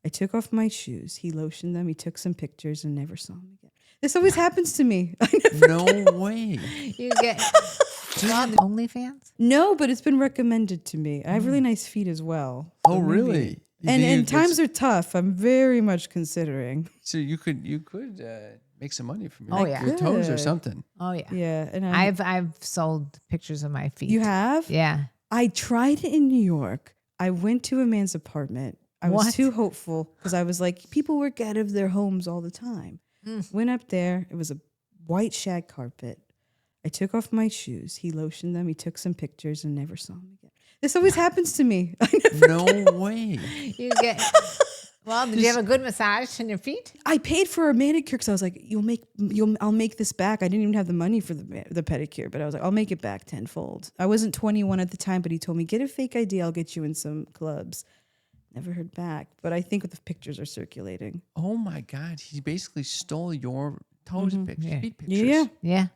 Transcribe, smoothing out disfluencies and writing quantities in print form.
I took off my shoes. He lotioned them. He took some pictures and never saw them again. This always happens to me. I never No way. You get OnlyFans? No, but it's been recommended to me. I have really nice feet as well. Oh, really? And times are tough. I'm very much considering. So you could make some money from your, Oh, yeah. your toes or Good. something. Oh yeah. Yeah, and I've sold pictures of my feet. you have? Yeah. I tried it in New York. I went to a man's apartment. I was What? too hopeful because I was like, people work out of their homes all the time. Went up there. It was a white shag carpet. I took off my shoes. He lotioned them. He took some pictures and never saw them again. This always happens to me. I never. No way. You get. Well, did you have a good massage on your feet? I paid for a manicure because I was like, I'll make this back. I didn't even have the money for the pedicure, but I was like, I'll make it back tenfold. I wasn't 21 at the time, but he told me, get a fake ID. I'll get you in some clubs. Never heard back, but I think the pictures are circulating. Oh my God. He basically stole your toes pictures, Yeah. feet pictures. Yeah. Yeah.